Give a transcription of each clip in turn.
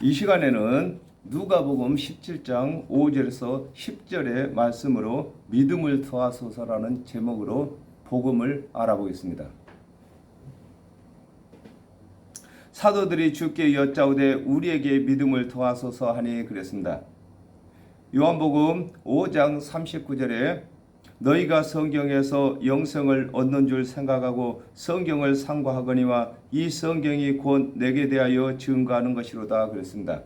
이 시간에는 누가복음 17장 5절에서 10절의 말씀으로 믿음을 더하소서라는 제목으로 복음을 알아보겠습니다. 사도들이 주께 여짜오되 우리에게 믿음을 더하소서 하니 그랬습니다. 요한복음 5장 39절에 너희가 성경에서 영생을 얻는 줄 생각하고 성경을 상고하거니와 이 성경이 곧 내게 대하여 증거하는 것이로다 그랬습니다.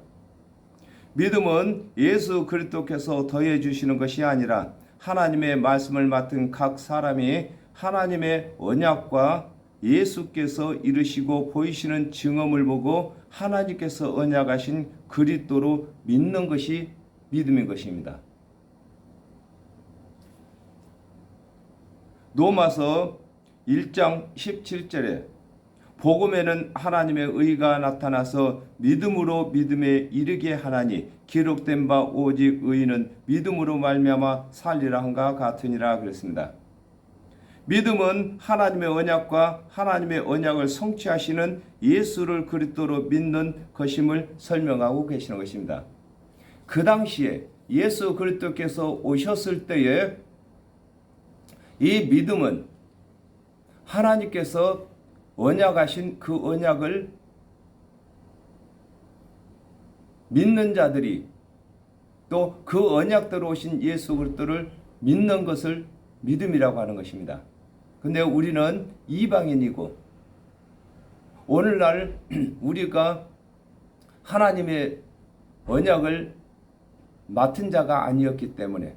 믿음은 예수 그리스도께서 더해 주시는 것이 아니라 하나님의 말씀을 맡은 각 사람이 하나님의 언약과 예수께서 이루시고 보이시는 증언을 보고 하나님께서 언약하신 그리스도로 믿는 것이 믿음인 것입니다. 로마서 1장 17절에 복음에는 하나님의 의가 나타나서 믿음으로 믿음에 이르게 하나니 기록된 바 오직 의인은 믿음으로 말미암아 살리라 한가 같으니라 그랬습니다. 믿음은 하나님의 언약과 하나님의 언약을 성취하시는 예수를 그리스도로 믿는 것임을 설명하고 계시는 것입니다. 그 당시에 예수 그리스도께서 오셨을 때에 이 믿음은 하나님께서 언약하신 그 언약을 믿는 자들이 또 그 언약대로 오신 예수 그리스도를 믿는 것을 믿음이라고 하는 것입니다. 근데 우리는 이방인이고 오늘날 우리가 하나님의 언약을 맡은 자가 아니었기 때문에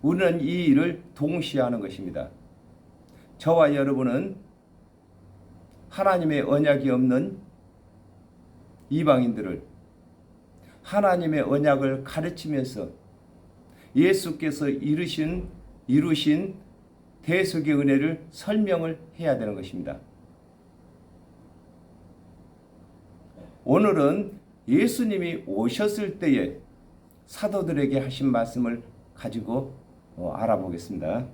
우리는 이 일을 동시에 하는 것입니다. 저와 여러분은 하나님의 언약이 없는 이방인들을 하나님의 언약을 가르치면서 예수께서 이루신 대속의 은혜를 설명을 해야 되는 것입니다. 오늘은 예수님이 오셨을 때에 사도들에게 하신 말씀을 가지고 알아보겠습니다.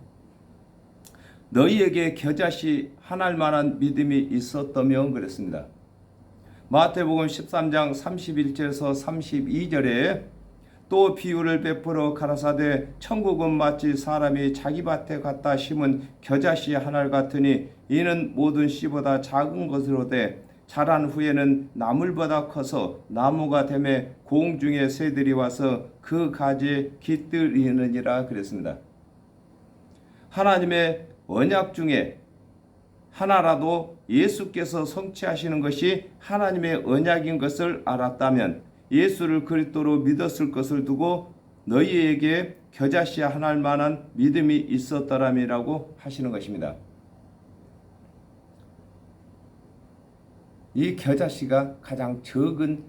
너희에게 겨자씨 하나일 만한 믿음이 있었다면 그랬습니다. 마태복음 13장 31절에서 32절에 또 비유를 베풀어 가라사대 천국은 마치 사람이 자기 밭에 갖다 심은 겨자씨 하나 같으니 이는 모든 씨보다 작은 것으로되 자란 후에는 나물보다 커서 나무가 되매 공중의 새들이 와서 그 가지에 깃들이느니라 그랬습니다. 하나님의 언약 중에 하나라도 예수께서 성취하시는 것이 하나님의 언약인 것을 알았다면 예수를 그리스도로 믿었을 것을 두고 너희에게 겨자씨 하나일 만한 믿음이 있었더람이라고 하시는 것입니다. 이 겨자씨가 가장 적은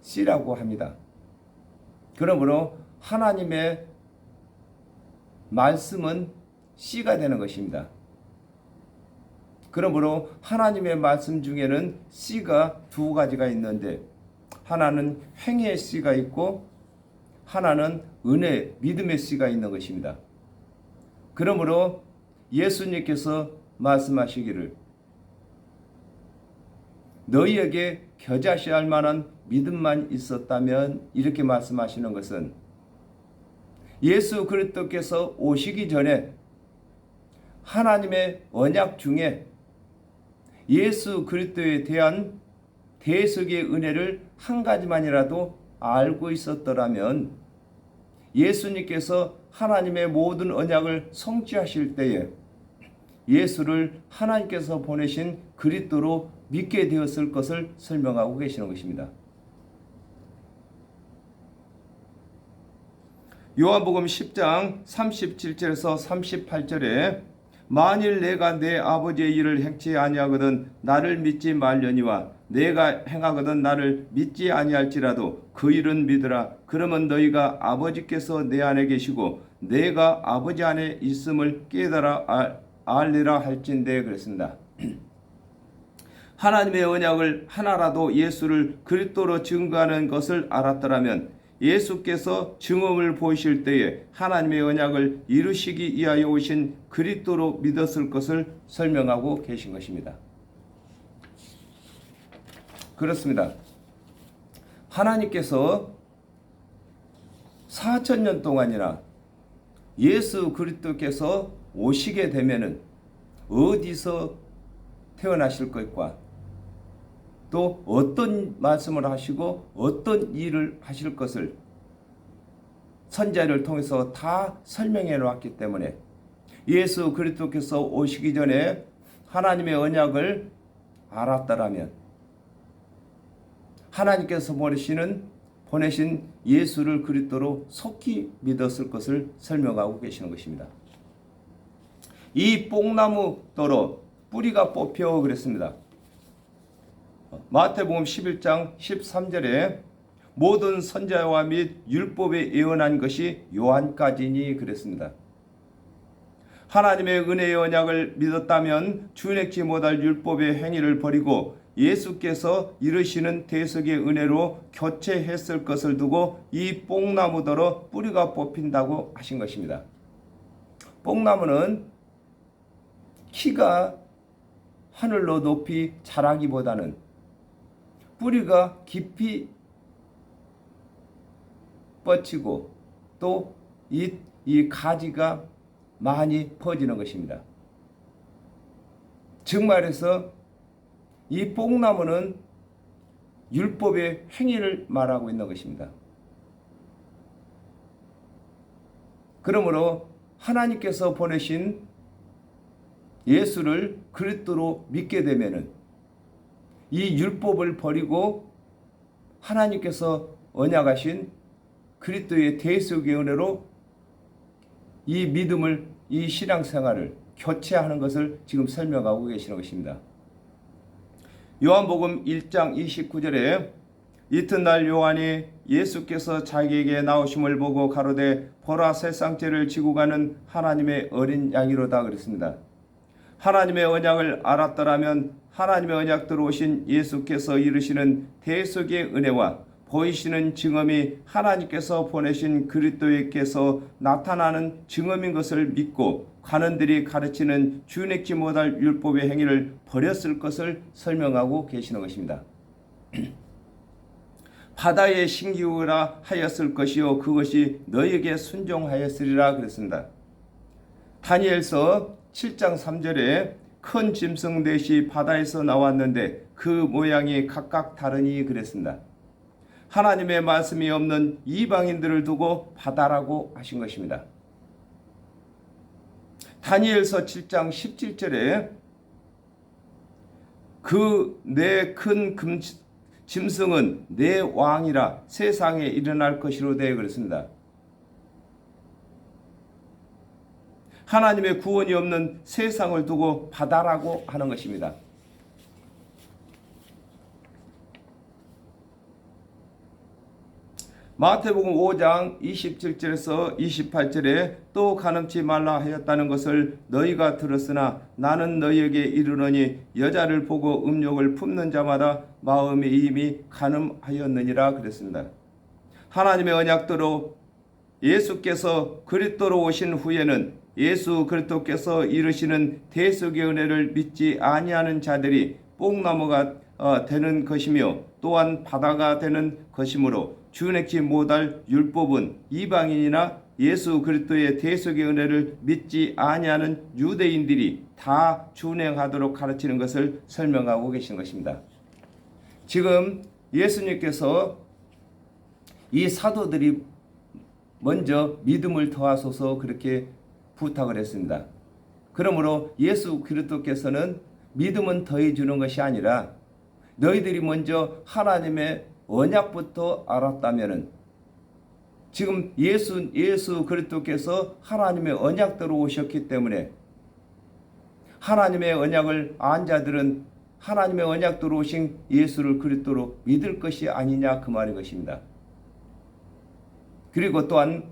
씨라고 합니다. 그러므로 하나님의 말씀은 씨가 되는 것입니다. 그러므로 하나님의 말씀 중에는 씨가 두 가지가 있는데 하나는 행위의 씨가 있고 하나는 은혜, 믿음의 씨가 있는 것입니다. 그러므로 예수님께서 말씀하시기를 너희에게 겨자씨 할 만한 믿음만 있었다면 이렇게 말씀하시는 것은 예수 그리스도께서 오시기 전에 하나님의 언약 중에 예수 그리스도에 대한 대속의 은혜를 한 가지만이라도 알고 있었더라면 예수님께서 하나님의 모든 언약을 성취하실 때에 예수를 하나님께서 보내신 그리스도로 믿게 되었을 것을 설명하고 계시는 것입니다. 요한복음 10장 37절에서 38절에 만일 내가 내 아버지의 일을 행치 아니하거든 나를 믿지 말려니와 내가 행하거든 나를 믿지 아니할지라도 그 일은 믿으라. 그러면 너희가 아버지께서 내 안에 계시고 내가 아버지 안에 있음을 깨달아 알리라 할진대 그랬습니다. 하나님의 언약을 하나라도 예수를 그리스도로 증거하는 것을 알았더라면 예수께서 증언을 보이실 때에 하나님의 언약을 이루시기 위하여 오신 그리스도로 믿었을 것을 설명하고 계신 것입니다. 그렇습니다. 하나님께서 4,000년 동안이나 예수 그리스도께서 오시게 되면은 어디서 태어나실 것과 또 어떤 말씀을 하시고 어떤 일을 하실 것을 선지자를 통해서 다 설명해 놓았기 때문에 예수 그리스도께서 오시기 전에 하나님의 언약을 알았더라면 하나님께서 보내신 예수를 그리스도로 속히 믿었을 것을 설명하고 계시는 것입니다. 이 뽕나무 더러 뿌리가 뽑혀 그랬습니다. 마태복음 11장 13절에 모든 선지자와 및 율법에 예언한 것이 요한까지니 그랬습니다. 하나님의 은혜의 언약을 믿었다면 준행치 못할 율법의 행위를 버리고 예수께서 이루시는 대속의 은혜로 교체했을 것을 두고 이 뽕나무더러 뿌리가 뽑힌다고 하신 것입니다. 뽕나무는 키가 하늘로 높이 자라기보다는 뿌리가 깊이 뻗치고 또 이 가지가 많이 퍼지는 것입니다. 즉 말해서 이 뽕나무는 율법의 행위를 말하고 있는 것입니다. 그러므로 하나님께서 보내신 예수를 그리스도로 믿게 되면은 이 율법을 버리고 하나님께서 언약하신 그리스도의 대속의 은혜로 이 믿음을, 이 신앙생활을 교체하는 것을 지금 설명하고 계시는 것입니다. 요한복음 1장 29절에 이튿날 요한이 예수께서 자기에게 나오심을 보고 가로되 보라 세상 죄를 지고 가는 하나님의 어린 양이로다 그랬습니다. 하나님의 언약을 알았더라면 하나님의 언약대로 오신 예수께서 이루시는 대속의 은혜와 보이시는 증언이 하나님께서 보내신 그리스도께서 나타나는 증언인 것을 믿고 관원들이 가르치는 준행치 못할 율법의 행위를 버렸을 것을 설명하고 계시는 것입니다. 바다에 신기우라 하였을 것이요 그것이 너희에게 순종하였으리라 그랬습니다. 다니엘서 7장 3절에 큰 짐승 넷이 바다에서 나왔는데 그 모양이 각각 다르니 그랬습니다. 하나님의 말씀이 없는 이방인들을 두고 바다라고 하신 것입니다. 다니엘서 7장 17절에 그 내 큰 짐승은 내 왕이라 세상에 일어날 것이로되 그랬습니다. 하나님의 구원이 없는 세상을 두고 바다라고 하는 것입니다. 마태복음 5장 27절에서 28절에 또 간음치 말라 하였다는 것을 너희가 들었으나 나는 너희에게 이르노니 여자를 보고 음욕을 품는 자마다 마음이 이미 간음하였느니라 그랬습니다. 하나님의 언약대로 예수께서 그리스도로 오신 후에는 예수 그리스도께서 이루시는 대속의 은혜를 믿지 아니하는 자들이 뽕나무가 되는 것이며 또한 바다가 되는 것이므로 준행치 못할 율법은 이방인이나 예수 그리스도의 대속의 은혜를 믿지 아니하는 유대인들이 다 준행하도록 가르치는 것을 설명하고 계신 것입니다. 지금 예수님께서 이 사도들이 먼저 믿음을 더하소서 그렇게 부탁을 했습니다. 그러므로 예수 그리스도께서는 믿음은 더해주는 것이 아니라 너희들이 먼저 하나님의 언약부터 알았다면은 지금 예수 그리스도께서 하나님의 언약대로 오셨기 때문에 하나님의 언약을 안 자들은 하나님의 언약대로 오신 예수를 그리스도로 믿을 것이 아니냐 그 말인 것입니다. 그리고 또한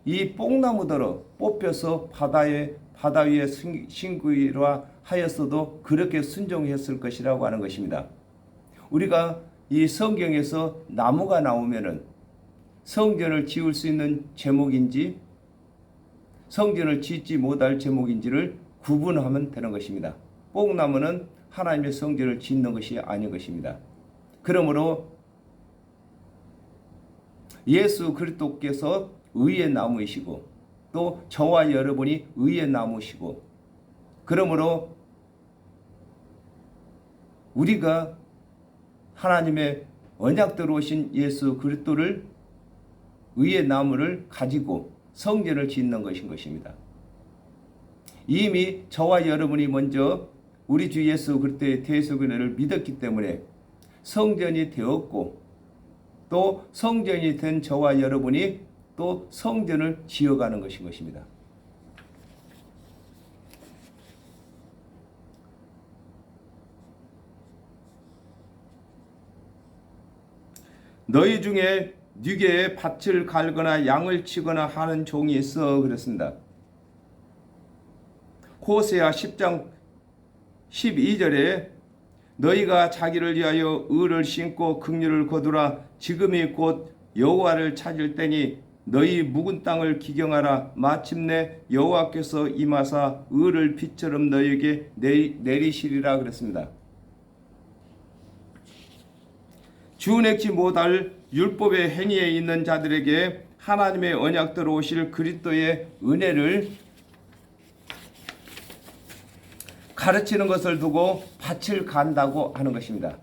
이 뽕나무더러 뽑혀서 바다 위에 신구이라 하였어도 그렇게 순종했을 것이라고 하는 것입니다. 우리가 이 성경에서 나무가 나오면은 성전을 지을 수 있는 제목인지 성전을 짓지 못할 제목인지를 구분하면 되는 것입니다. 뽕나무는 하나님의 성전을 짓는 것이 아닌 것입니다. 그러므로 예수 그리스도께서 의의 나무이시고 또 저와 여러분이 의의 나무시고, 그러므로 우리가 하나님의 언약대로 오신 예수 그리스도를 의의 나무를 가지고 성전을 짓는 것입니다. 이미 저와 여러분이 먼저 우리 주 예수 그리스도의 대속의 은혜를 믿었기 때문에 성전이 되었고, 또 성전이 된 저와 여러분이 또 성전을 지어가는 것입니다. 너희 중에 네게 밭을 갈거나 양을 치거나 하는 종이 있어 그랬습니다. 호세아 10장 12절에 너희가 자기를 위하여 의를 심고 긍휼을 거두라. 지금이 곧 여호와를 찾을 때니 너희 묵은 땅을 기경하라. 마침내 여호와께서 임하사 의를 빛처럼 너희에게 내리시리라 그랬습니다. 주은액지 못할 율법의 행위에 있는 자들에게 하나님의 언약대로 오실 그리스도의 은혜를 가르치는 것을 두고 밭을 간다고 하는 것입니다.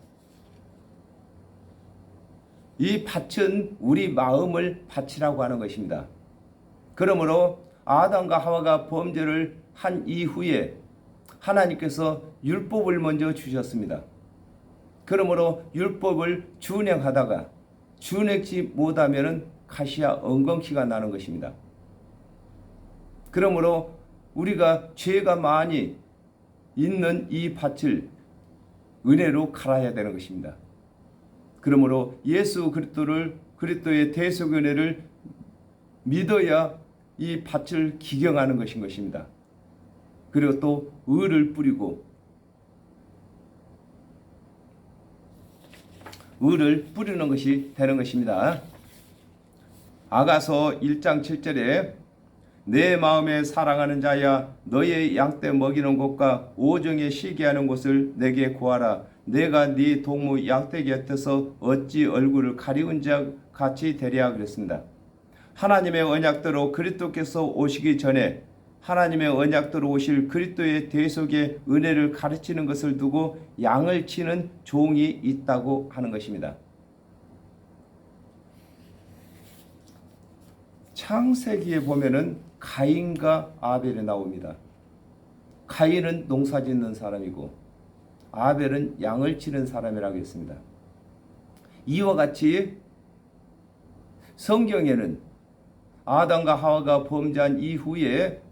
이 밭은 우리 마음을 밭이라고 하는 것입니다. 그러므로 아담과 하와가 범죄를 한 이후에 하나님께서 율법을 먼저 주셨습니다. 그러므로 율법을 준행하다가 준행치 못하면 가시와 엉겅퀴가 나는 것입니다. 그러므로 우리가 죄가 많이 있는 이 밭을 은혜로 갈아야 되는 것입니다. 그러므로 예수 그리스도의 대속의 은혜를 믿어야 이 밭을 기경하는 것입니다. 그리고 또 의를 뿌리고 의를 뿌리는 것이 되는 것입니다. 아가서 1장 7절에 내 마음에 사랑하는 자야 너의 양떼 먹이는 곳과 오정에 쉬게 하는 곳을 내게 구하라. 내가 네 동무 양떼 곁에서 어찌 얼굴을 가리운 자 같이 되랴 그랬습니다. 하나님의 언약대로 그리스도께서 오시기 전에 하나님의 언약대로 오실 그리스도의 대속의 은혜를 가르치는 것을 두고 양을 치는 종이 있다고 하는 것입니다. 창세기에 보면은 가인과 아벨이 나옵니다. 가인은 농사 짓는 사람이고 아벨은 양을 치는 사람이라고 했습니다. 이와 같이 성경에는 아담과 하와가 범죄한 이후에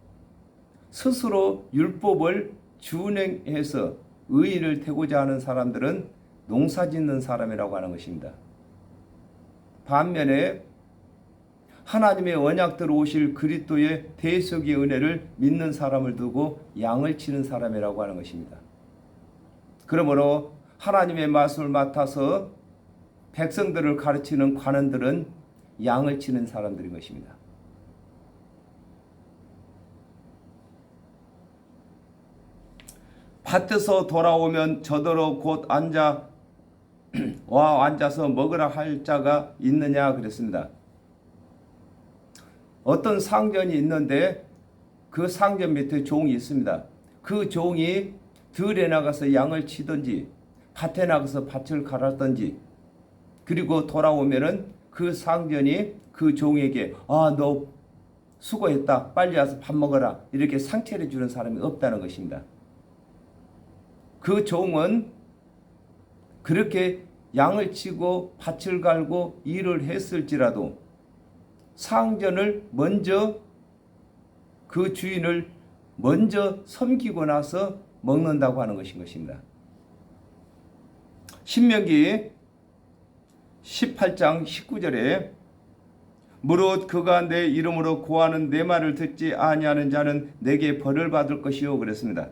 스스로 율법을 준행해서 의의를 되고자 하는 사람들은 농사 짓는 사람이라고 하는 것입니다. 반면에 하나님의 언약대로 오실 그리스도의 대속의 은혜를 믿는 사람을 두고 양을 치는 사람이라고 하는 것입니다. 그러므로 하나님의 말씀을 맡아서 백성들을 가르치는 관원들은 양을 치는 사람들인 것입니다. 밭에서 돌아오면 저더러 곧 앉아서 먹으라 할 자가 있느냐 그랬습니다. 어떤 상전이 있는데 그 상전 밑에 종이 있습니다. 그 종이 들에 나가서 양을 치든지 밭에 나가서 밭을 갈았든지, 그리고 돌아오면은 그 상전이 그 종에게 너 수고했다, 빨리 와서 밥 먹어라, 이렇게 상처를 주는 사람이 없다는 것입니다. 그 종은 그렇게 양을 치고 밭을 갈고 일을 했을지라도 상전을 먼저, 그 주인을 먼저 섬기고 나서 먹는다고 하는 것입니다. 신명기 18장 19절에 무릇 그가 내 이름으로 고하는 내 말을 듣지 아니하는 자는 내게 벌을 받을 것이요 그랬습니다.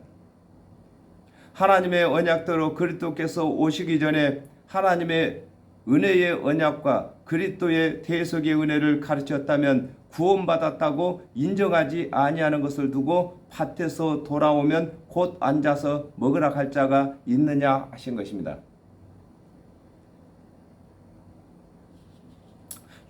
하나님의 언약대로 그리스도께서 오시기 전에 하나님의 은혜의 언약과 그리스도의 대속의 은혜를 가르쳤다면 구원받았다고 인정하지 아니하는 것을 두고 밭에서 돌아오면 곧 앉아서 먹으라 할 자가 있느냐 하신 것입니다.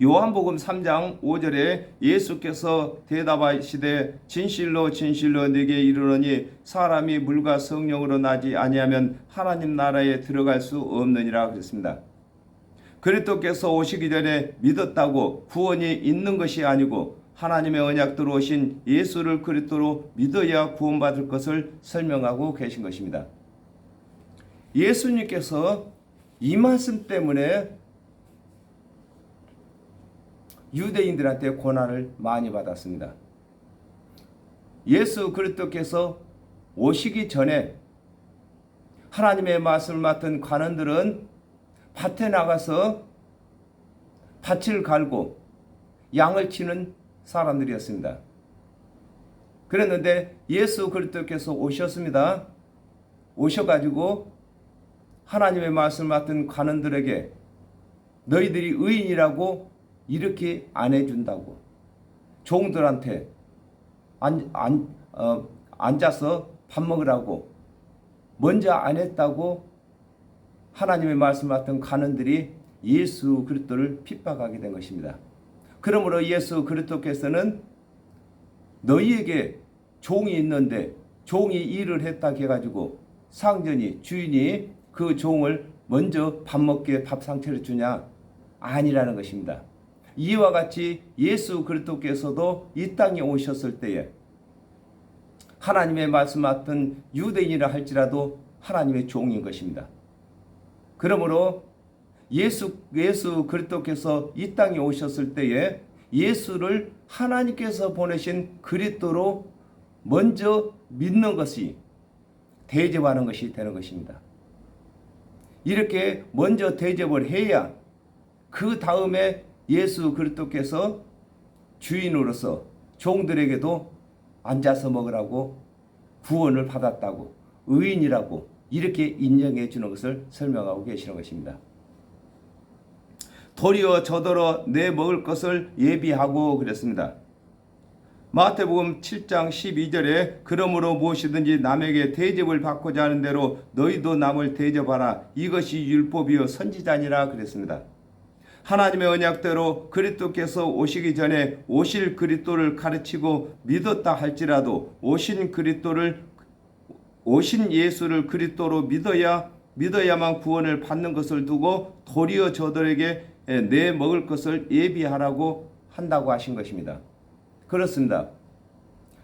요한복음 3장 5절에 예수께서 대답하시되 진실로 진실로 네게 이르노니 사람이 물과 성령으로 나지 아니하면 하나님 나라에 들어갈 수 없느니라 그랬습니다. 그리스도께서 오시기 전에 믿었다고 구원이 있는 것이 아니고 하나님의 언약대로 오신 예수를 그리스도로 믿어야 구원받을 것을 설명하고 계신 것입니다. 예수님께서 이 말씀 때문에 유대인들한테 고난을 많이 받았습니다. 예수 그리스도께서 오시기 전에 하나님의 말씀을 맡은 관원들은 밭에 나가서 밭을 갈고 양을 치는 사람들이었습니다. 그랬는데 예수 그리스도께서 오셨습니다. 오셔가지고 하나님의 말씀을 맡은 관원들에게 너희들이 의인이라고 이렇게 안 해준다고, 종들한테 앉아서 밥 먹으라고 먼저 안 했다고 하나님의 말씀 맡은 관원들이 예수 그리스도를 핍박하게 된 것입니다. 그러므로 예수 그리스도께서는 너희에게 종이 있는데 종이 일을 했다 해가지고 상전이 주인이 그 종을 먼저 밥 먹게 밥 상처를 주냐? 아니라는 것입니다. 이와 같이 예수 그리스도께서도 이 땅에 오셨을 때에 하나님의 말씀 맡은 유대인이라 할지라도 하나님의 종인 것입니다. 그러므로 예수 그리스도께서 이 땅에 오셨을 때에 예수를 하나님께서 보내신 그리스도로 먼저 믿는 것이 대접하는 것이 되는 것입니다. 이렇게 먼저 대접을 해야 그 다음에 예수 그리스도께서 주인으로서 종들에게도 앉아서 먹으라고 구원을 받았다고 의인이라고 이렇게 인정해 주는 것을 설명하고 계시는 것입니다. 도리어 저더러 내 먹을 것을 예비하고 그랬습니다. 마태복음 7장 12절에 그러므로 무엇이든지 남에게 대접을 받고자 하는 대로 너희도 남을 대접하라. 이것이 율법이요 선지자니라 그랬습니다. 하나님의 언약대로 그리스도께서 오시기 전에 오실 그리스도를 가르치고 믿었다 할지라도 오신 예수를 그리스도로 믿어야만 구원을 받는 것을 두고 도리어 저들에게 내 먹을 것을 예비하라고 한다고 하신 것입니다. 그렇습니다.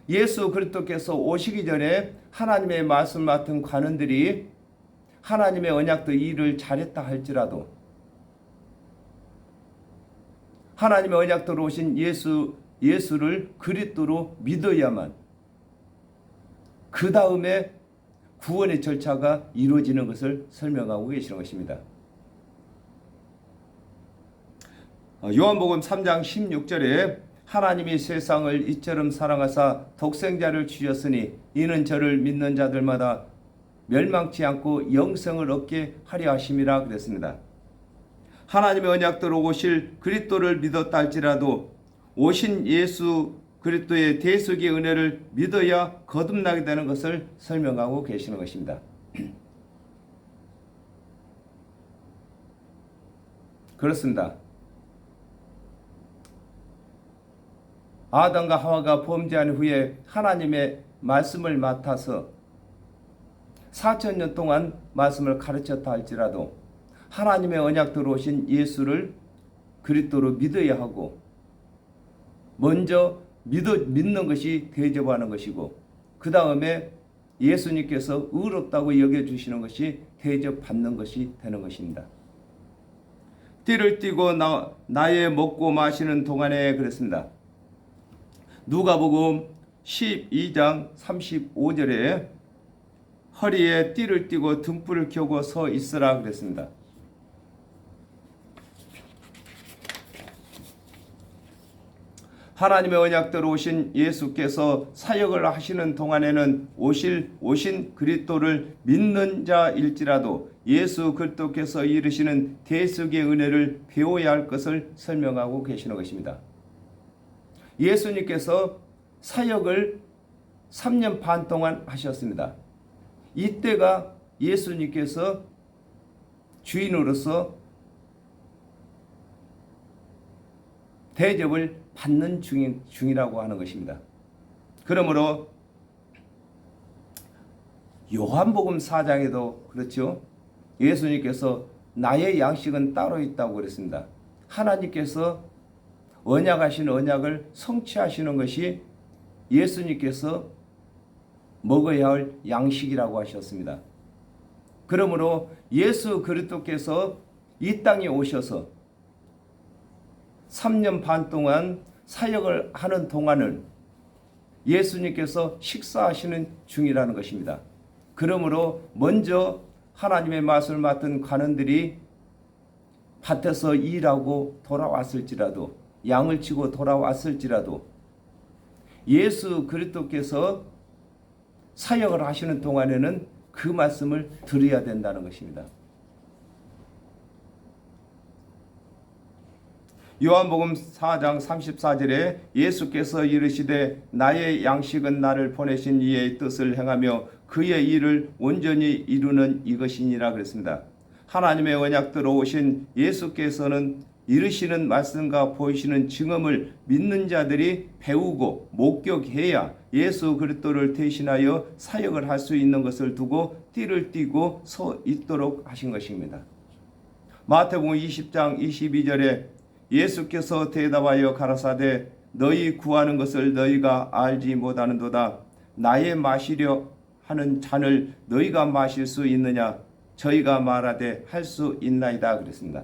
예수 그리스도께서 오시기 전에 하나님의 말씀 맡은 관원들이 하나님의 언약도 일을 잘했다 할지라도 하나님의 언약대로 오신 예수를 그리스도로 믿어야만 그 다음에 구원의 절차가 이루어지는 것을 설명하고 계시는 것입니다. 요한복음 3장 16절에 하나님이 세상을 이처럼 사랑하사 독생자를 주셨으니 이는 저를 믿는 자들마다 멸망치 않고 영생을 얻게 하려 하심이라 그랬습니다. 하나님의 언약대로 오실 그리스도를 믿었다 할지라도 오신 예수 그리스도의 대속의 은혜를 믿어야 거듭나게 되는 것을 설명하고 계시는 것입니다. 그렇습니다. 아담과 하와가 범죄한 후에 하나님의 말씀을 맡아서 4,000년 동안 말씀을 가르쳤다 할지라도 하나님의 언약대로 오신 예수를 그리스도로 믿어야 하고 먼저 믿는 것이 대접하는 것이고 그 다음에 예수님께서 의롭다고 여겨주시는 것이 대접받는 것이 되는 것입니다. 띠를 띠고 나의 먹고 마시는 동안에 그랬습니다. 누가복음 12장 35절에 허리에 띠를 띠고 등불을 켜고 서 있으라 그랬습니다. 하나님의 언약대로 오신 예수께서 사역을 하시는 동안에는 오신 그리스도를 믿는 자일지라도 예수 그리스도께서 이루시는 대속의 은혜를 배워야 할 것을 설명하고 계시는 것입니다. 예수님께서 사역을 3년 반 동안 하셨습니다. 이때가 예수님께서 주인으로서 대접을 받는 중이라고 하는 것입니다. 그러므로 요한복음 4장에도 그렇죠. 예수님께서 나의 양식은 따로 있다고 그랬습니다. 하나님께서 언약하신 언약을 성취하시는 것이 예수님께서 먹어야 할 양식이라고 하셨습니다. 그러므로 예수 그리스도께서 이 땅에 오셔서 3년 반 동안 사역을 하는 동안은 예수님께서 식사하시는 중이라는 것입니다. 그러므로 먼저 하나님의 맛을 맡은 관원들이 밭에서 일하고 돌아왔을지라도, 양을 치고 돌아왔을지라도 예수 그리스도께서 사역을 하시는 동안에는 그 말씀을 들어야 된다는 것입니다. 요한복음 4장 34절에 예수께서 이르시되 나의 양식은 나를 보내신 이의 뜻을 행하며 그의 일을 온전히 이루는 이것이니라 그랬습니다. 하나님의 언약대로 오신 예수께서는 이르시는 말씀과 보이시는 증언을 믿는 자들이 배우고 목격해야 예수 그리스도를 대신하여 사역을 할 수 있는 것을 두고 띠를 띠고 서 있도록 하신 것입니다. 마태복음 20장 22절에 예수께서 대답하여 가라사대 너희 구하는 것을 너희가 알지 못하는도다. 나의 마시려 하는 잔을 너희가 마실 수 있느냐? 저희가 말하되 할 수 있나이다 그랬습니다.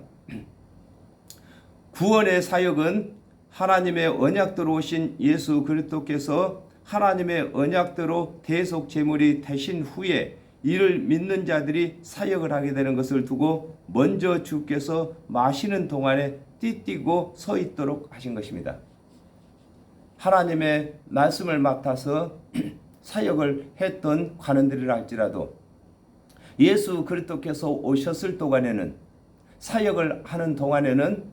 구원의 사역은 하나님의 언약대로 오신 예수 그리스도께서 하나님의 언약대로 대속 제물이 되신 후에 이를 믿는 자들이 사역을 하게 되는 것을 두고 먼저 주께서 마시는 동안에 띠띠고 서 있도록 하신 것입니다. 하나님의 말씀을 맡아서 사역을 했던 관원들이라 할지라도 예수 그리스도께서 오셨을 동안에는 사역을 하는 동안에는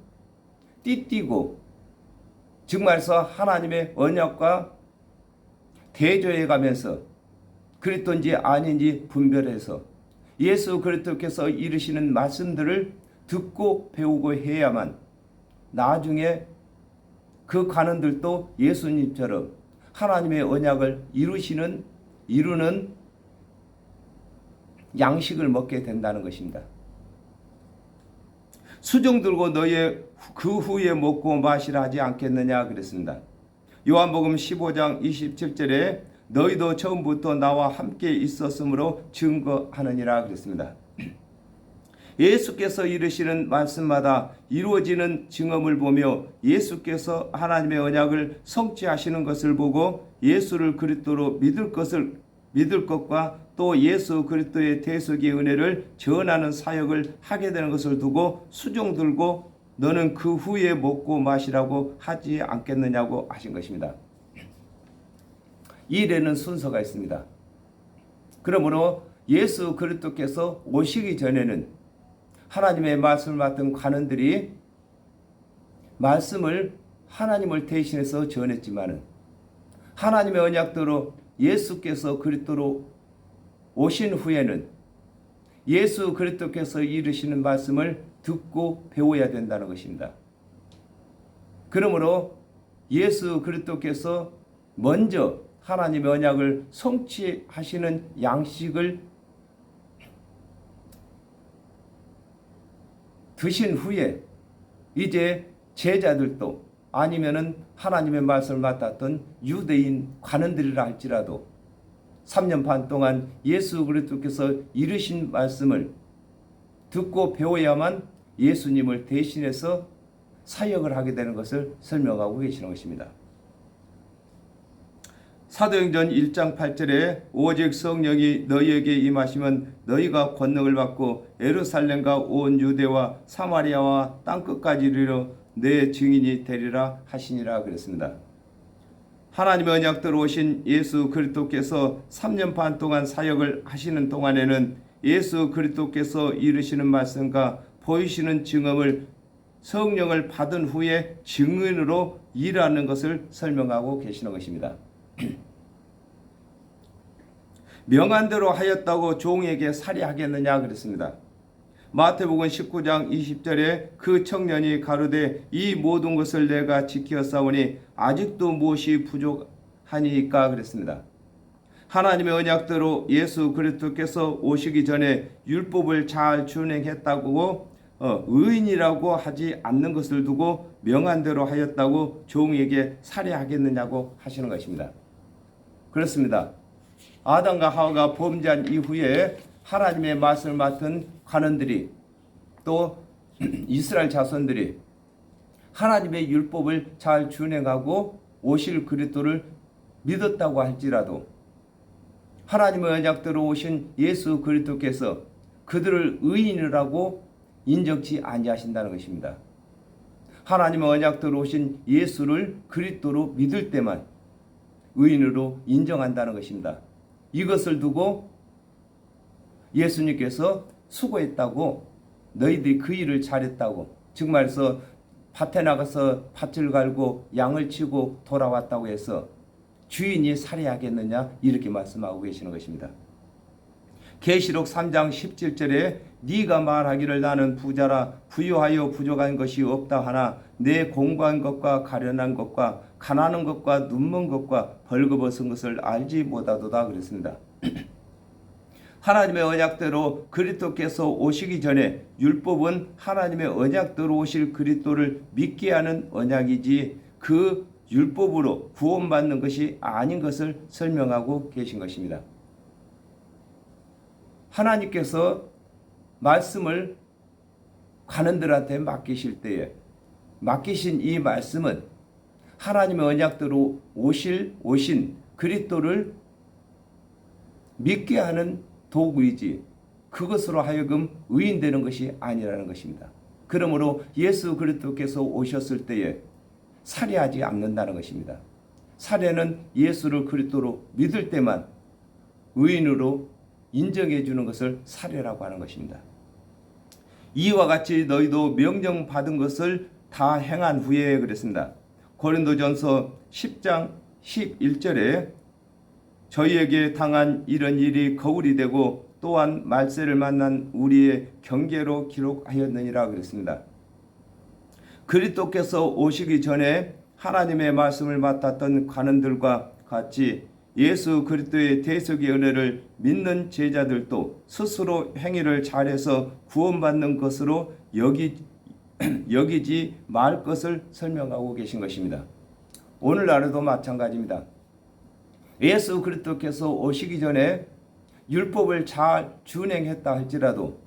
띠띠고 정말서 하나님의 언약과 대조해 가면서 그리스도인지 아닌지 분별해서 예수 그리스도께서 이르시는 말씀들을 듣고 배우고 해야만 나중에 그 관원들도 예수님처럼 하나님의 언약을 이루는 양식을 먹게 된다는 것입니다. 수종 들고 너의 그 후에 먹고 마시라 하지 않겠느냐 그랬습니다. 요한복음 15장 27절에 너희도 처음부터 나와 함께 있었으므로 증거하느니라 그랬습니다. 예수께서 이르시는 말씀마다 이루어지는 증언을 보며 예수께서 하나님의 언약을 성취하시는 것을 보고 예수를 그리스도로 믿을 것과 또 예수 그리스도의 대속의 은혜를 전하는 사역을 하게 되는 것을 두고 수종 들고 너는 그 후에 먹고 마시라고 하지 않겠느냐고 하신 것입니다. 이 일에는 순서가 있습니다. 그러므로 예수 그리스도께서 오시기 전에는 하나님의 말씀을 맡은 관원들이 말씀을 하나님을 대신해서 전했지만은 하나님의 언약대로 예수께서 그리스도로 오신 후에는 예수 그리스도께서 이르시는 말씀을 듣고 배워야 된다는 것입니다. 그러므로 예수 그리스도께서 먼저 하나님의 언약을 성취하시는 양식을 드신 후에 이제 제자들도 아니면은 하나님의 말씀을 맡았던 유대인 관원들이라 할지라도 3년 반 동안 예수 그리스도께서 이르신 말씀을 듣고 배워야만 예수님을 대신해서 사역을 하게 되는 것을 설명하고 계시는 것입니다. 사도행전 1장 8절에 오직 성령이 너희에게 임하시면 너희가 권능을 받고 예루살렘과 온 유대와 사마리아와 땅끝까지 이르러 내 증인이 되리라 하시니라 그랬습니다. 하나님의 언약대로 오신 예수 그리스도께서 3년 반 동안 사역을 하시는 동안에는 예수 그리스도께서 이르시는 말씀과 보이시는 증언을 성령을 받은 후에 증인으로 일하는 것을 설명하고 계시는 것입니다. 명한 대로 하였다고 종에게 살해하겠느냐 그랬습니다. 마태복음 19장 20절에 그 청년이 가로되 이 모든 것을 내가 지키었사오니 아직도 무엇이 부족하니까 그랬습니다. 하나님의 언약대로 예수 그리스도께서 오시기 전에 율법을 잘 준행했다고 의인이라고 하지 않는 것을 두고 명한대로 하였다고 종에게 살해하겠느냐고 하시는 것입니다. 그렇습니다. 아담과 하와가 범죄한 이후에 하나님의 말씀을 맡은 관원들이 또 이스라엘 자손들이 하나님의 율법을 잘 준행하고 오실 그리스도를 믿었다고 할지라도 하나님의 언약대로 오신 예수 그리스도께서 그들을 의인이라고 인정치 아니하신다는 것입니다. 하나님의 언약대로 오신 예수를 그리스도로 믿을 때만 의인으로 인정한다는 것입니다. 이것을 두고 예수님께서 수고했다고, 너희들이 그 일을 잘했다고, 즉 말해서 밭에 나가서 밭을 갈고 양을 치고 돌아왔다고 해서 주인이 살해하겠느냐, 이렇게 말씀하고 계시는 것입니다. 계시록 3장 17절에 네가 말하기를 나는 부자라 부유하여 부족한 것이 없다 하나 내 공부한 것과 가련한 것과 가난한 것과 눈먼 것과 벌거벗은 것을 알지 못하도다 그랬습니다. 하나님의 언약대로 그리스도께서 오시기 전에 율법은 하나님의 언약대로 오실 그리스도를 믿게 하는 언약이지 그 율법으로 구원받는 것이 아닌 것을 설명하고 계신 것입니다. 하나님께서 말씀을 관원들한테 맡기실 때에 맡기신 이 말씀은 하나님의 언약대로 오신 그리스도를 믿게 하는 도구이지 그것으로 하여금 의인되는 것이 아니라는 것입니다. 그러므로 예수 그리스도께서 오셨을 때에 살해하지 않는다는 것입니다. 살해는 예수를 그리스도로 믿을 때만 의인으로 인정해 주는 것을 살해라고 하는 것입니다. 이와 같이 너희도 명령받은 것을 다 행한 후에 그랬습니다. 고린도전서 10장 11절에 저희에게 당한 이런 일이 거울이 되고 또한 말세를 만난 우리의 경계로 기록하였느니라 그랬습니다. 그리스도께서 오시기 전에 하나님의 말씀을 맡았던 관원들과 같이 예수 그리스도의 대속의 은혜를 믿는 제자들도 스스로 행위를 잘해서 구원받는 것으로 여기지 말 것을 설명하고 계신 것입니다. 오늘날에도 마찬가지입니다. 예수 그리스도께서 오시기 전에 율법을 잘 준행했다 할지라도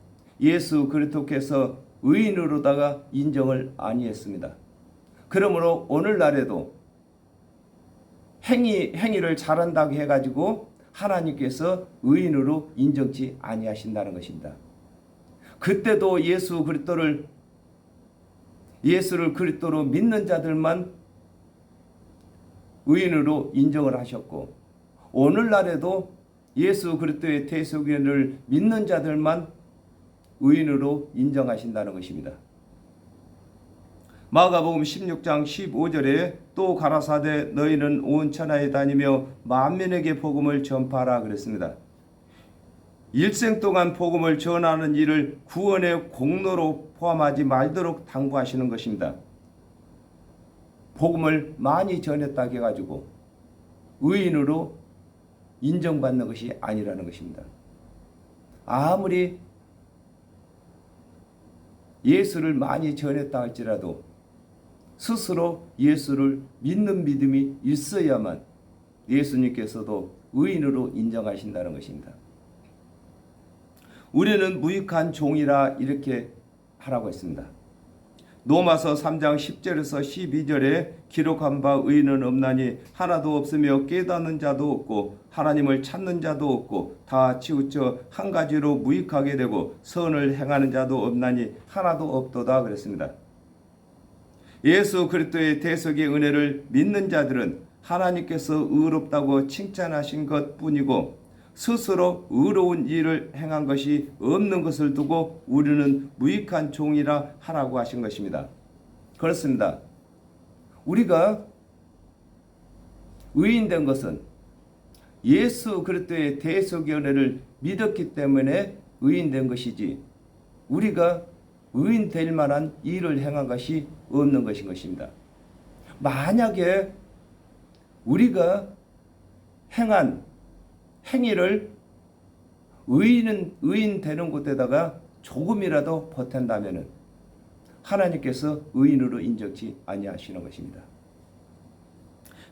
예수 그리스도께서 의인으로다가 인정을 아니했습니다. 그러므로 오늘날에도 행위를 잘한다고 해가지고 하나님께서 의인으로 인정치 아니하신다는 것입니다. 그때도 예수를 그리스도로 믿는 자들만 의인으로 인정을 하셨고 오늘날에도 예수 그리스도의 대속을 믿는 자들만 의인으로 인정하신다는 것입니다. 마가복음 16장 15절에 또 가라사대 너희는 온 천하에 다니며 만민에게 복음을 전파하라 그랬습니다. 일생 동안 복음을 전하는 일을 구원의 공로로 포함하지 말도록 당부하시는 것입니다. 복음을 많이 전했다 해가지고 의인으로 인정받는 것이 아니라는 것입니다. 아무리 예수를 많이 전했다 할지라도 스스로 예수를 믿는 믿음이 있어야만 예수님께서도 의인으로 인정하신다는 것입니다. 우리는 무익한 종이라 이렇게 하라고 했습니다. 로마서 3장 10절에서 12절에 기록한 바 의인은 없나니 하나도 없으며 깨닫는 자도 없고 하나님을 찾는 자도 없고 다 치우쳐 한 가지로 무익하게 되고 선을 행하는 자도 없나니 하나도 없도다 그랬습니다. 예수 그리스도의 대속의 은혜를 믿는 자들은 하나님께서 의롭다고 칭찬하신 것뿐이고 스스로 의로운 일을 행한 것이 없는 것을 두고 우리는 무익한 종이라 하라고 하신 것입니다. 그렇습니다. 우리가 의인된 것은 예수 그리스도의 대속의 은혜를 믿었기 때문에 의인된 것이지 우리가 의인 될 만한 일을 행한 것이 없는 것인 것입니다. 만약에 우리가 행한 행위를 의인 되는 곳에다가 조금이라도 보탠다면 하나님께서 의인으로 인정치 아니하시는 것입니다.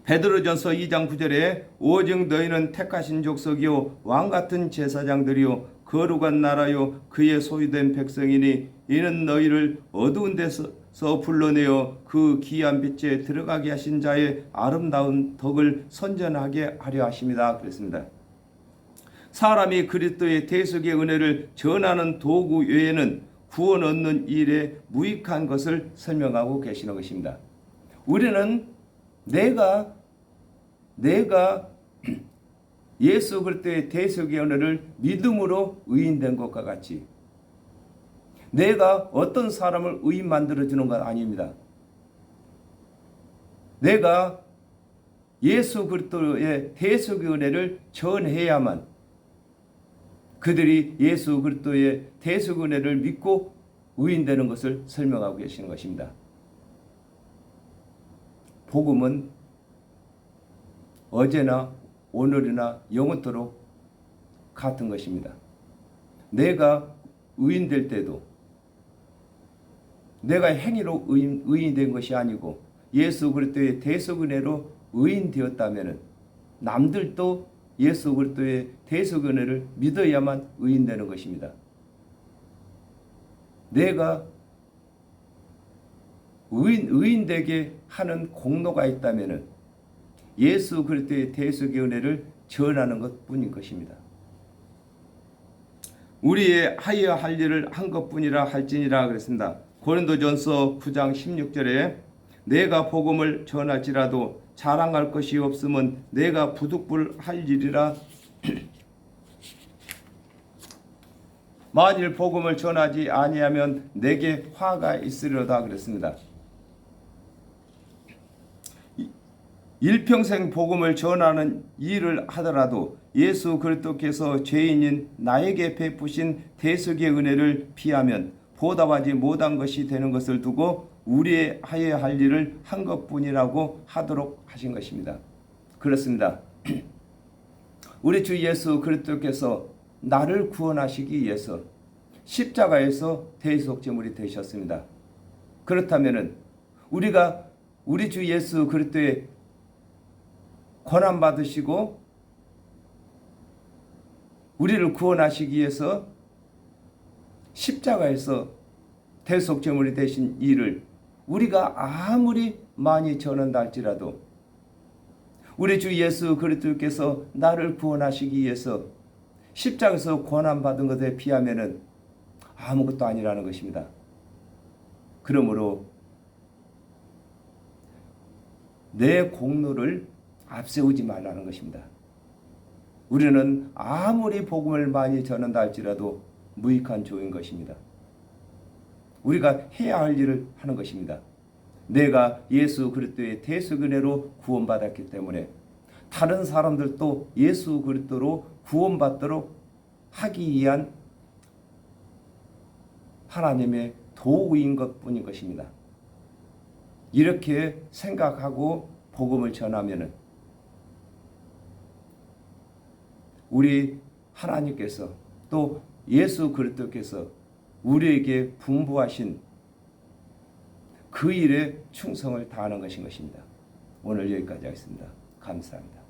베드로전서 2장 9절에 오직 너희는 택하신 족속이요 왕같은 제사장들이요 거룩한 나라요 그의 소유된 백성이니 이는 너희를 어두운 데서 불러내어 그 귀한 빛에 들어가게 하신 자의 아름다운 덕을 선전하게 하려 하십니다. 그랬습니다. 사람이 그리스도의 대속의 은혜를 전하는 도구 외에는 구원 얻는 일에 무익한 것을 설명하고 계시는 것입니다. 우리는 내가 예수 그리스도의 대속의 은혜를 믿음으로 의인된 것과 같이 내가 어떤 사람을 의인 만들어주는 건 아닙니다. 내가 예수 그리스도의 대속의 은혜를 전해야만 그들이 예수 그리스도의 대속 은혜를 믿고 의인되는 것을 설명하고 계시는 것입니다. 복음은 어제나 오늘이나 영원토록 같은 것입니다. 내가 의인될 때도 내가 행위로 의인된 것이 아니고 예수 그리스도의 대속 은혜로 의인되었다면 남들도 예수 그리스도의 대속 은혜를 믿어야만 의인되는 것입니다. 내가 의인되게 하는 공로가 있다면 예수 그리스도의 대속의 은혜를 전하는 것뿐인 것입니다. 우리의 하여야 할 일을 한 것뿐이라 할지니라 그랬습니다. 고린도전서 9장 16절에 내가 복음을 전할지라도 자랑할 것이 없으면 내가 부득불할 일이라. 만일 복음을 전하지 아니하면 내게 화가 있으리로다 그랬습니다. 일평생 복음을 전하는 일을 하더라도 예수 그리스도께서 죄인인 나에게 베푸신 대속의 은혜를 피하면 보답하지 못한 것이 되는 것을 두고 우리의 하여야 할 일을 한 것뿐이라고 하도록 하신 것입니다. 그렇습니다. 우리 주 예수 그리스도께서 나를 구원하시기 위해서 십자가에서 대속제물이 되셨습니다. 그렇다면 우리가 우리 주 예수 그리스도의 고난 받으시고 우리를 구원하시기 위해서 십자가에서 대속제물이 되신 일을 우리가 아무리 많이 전한다 할지라도 우리 주 예수 그리스도께서 나를 구원하시기 위해서 십자가에서 고난받은 것에 비하면 아무것도 아니라는 것입니다. 그러므로 내 공로를 앞세우지 말라는 것입니다. 우리는 아무리 복음을 많이 전한다 할지라도 무익한 조인 것입니다. 우리가 해야 할 일을 하는 것입니다. 내가 예수 그리스도의 대속 은혜로 구원받았기 때문에 다른 사람들도 예수 그리스도로 구원받도록 하기 위한 하나님의 도구인 것뿐인 것입니다. 이렇게 생각하고 복음을 전하면은 우리 하나님께서 또 예수 그리스도께서 우리에게 분부하신 그 일에 충성을 다하는 것인 것입니다. 오늘 여기까지 하겠습니다. 감사합니다.